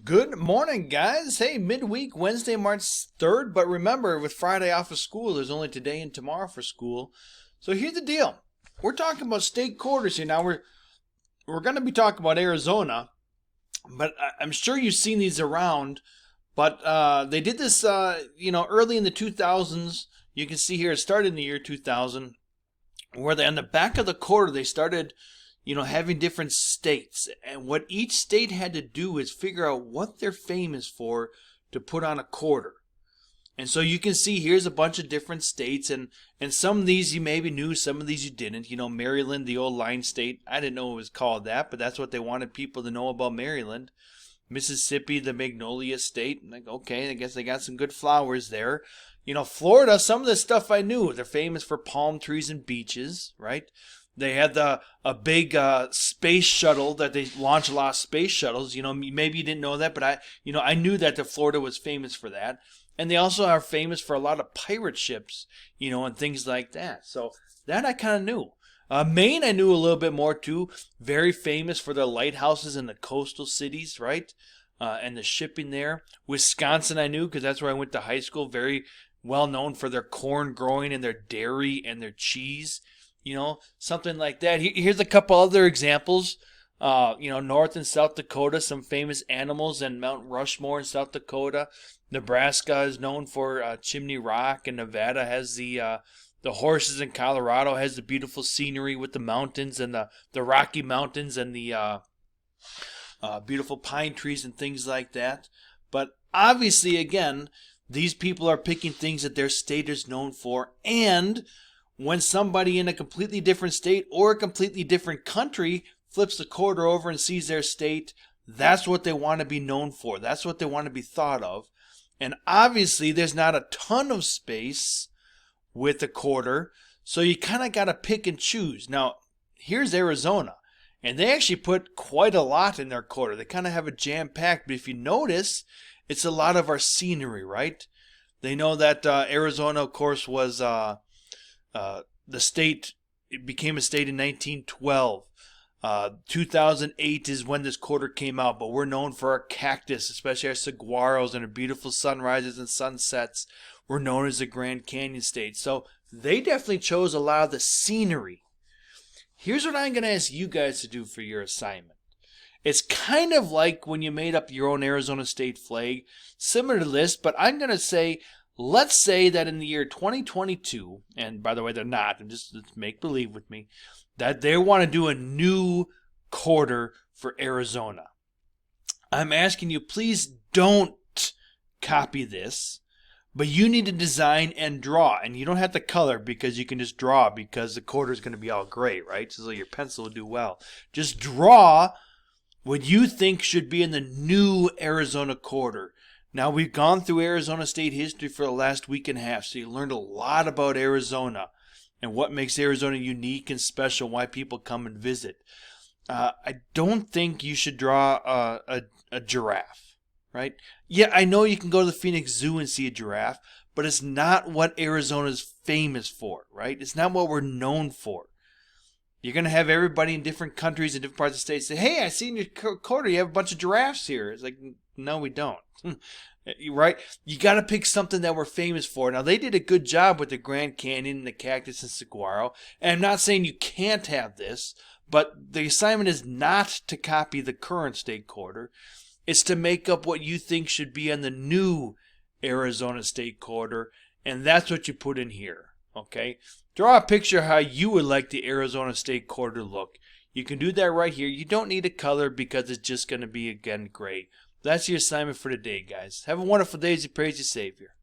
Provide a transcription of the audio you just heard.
Good morning, guys. Hey, midweek, Wednesday, March 3rd. But remember, with Friday off of school, there's only today and tomorrow for school. So here's the deal. We're talking about state quarters here. Now, we're going to be talking about Arizona, but I'm sure you've seen these around. But they did this, early in the 2000s. You can see here it started in the year 2000, where on the back of the quarter, they started having different states. And what each state had to do is figure out what they're famous for to put on a quarter. And so you can see here's a bunch of different states, and some of these you maybe knew, some of these you didn't. Maryland, the old line state. I didn't know it was called that, but that's what they wanted people to know about Maryland. Mississippi, the Magnolia State. Like, okay, I guess they got some good flowers there. Florida, some of the stuff I knew. They're famous for palm trees and beaches, right? They had a big space shuttle that they launched a lot of space shuttles. Maybe you didn't know that, but I knew that Florida was famous for that. And they also are famous for a lot of pirate ships, and things like that. So that I kind of knew. Maine, I knew a little bit more too. Very famous for their lighthouses in the coastal cities, right? And the shipping there. Wisconsin, I knew because that's where I went to high school. Very well known for their corn growing and their dairy and their cheese. Something like that. Here's a couple other examples. North and South Dakota, some famous animals, and Mount Rushmore in South Dakota. Nebraska is known for Chimney Rock, and Nevada has the horses, and Colorado has the beautiful scenery with the mountains and the Rocky Mountains and the beautiful pine trees and things like that. But obviously, again, these people are picking things that their state is known for, and when somebody in a completely different state or a completely different country flips the quarter over and sees their state, that's what they want to be known for. That's what they want to be thought of. And obviously, there's not a ton of space with a quarter, so you kind of got to pick and choose. Now, here's Arizona, and they actually put quite a lot in their quarter. They kind of have a jam-packed, but if you notice, it's a lot of our scenery, right? They know that Arizona, of course, was the state. It became a state in 1912. 2008 is when this quarter came out, but we're known for our cactus, especially our saguaros and our beautiful sunrises and sunsets. We're known as the Grand Canyon State. So they definitely chose a lot of the scenery. Here's what I'm going to ask you guys to do for your assignment. It's kind of like when you made up your own Arizona state flag, similar to this, but I'm going to say, let's say that in the year 2022, and by the way, they're not, and just let's make believe with me, that they want to do a new quarter for Arizona. I'm asking you, please don't copy this, but you need to design and draw. And you don't have to color because you can just draw because the quarter is going to be all gray, right? So your pencil will do well. Just draw what you think should be in the new Arizona quarter. Now, we've gone through Arizona state history for the last week and a half, so you learned a lot about Arizona and what makes Arizona unique and special, why people come and visit. I don't think you should draw a giraffe, right? Yeah, I know you can go to the Phoenix Zoo and see a giraffe, but it's not what Arizona is famous for, right? It's not what we're known for. You're going to have everybody in different countries and different parts of the state say, hey, I see in your quarter you have a bunch of giraffes here. It's like, no, we don't. Right? You got to pick something that we're famous for. Now, they did a good job with the Grand Canyon and the cactus and saguaro. And I'm not saying you can't have this, but the assignment is not to copy the current state quarter. It's to make up what you think should be on the new Arizona state quarter. And that's what you put in here. Okay? Draw a picture how you would like the Arizona state quarter to look. You can do that right here. You don't need a color because it's just going to be, again, gray. That's your assignment for today, guys. Have a wonderful day as you praise your Savior.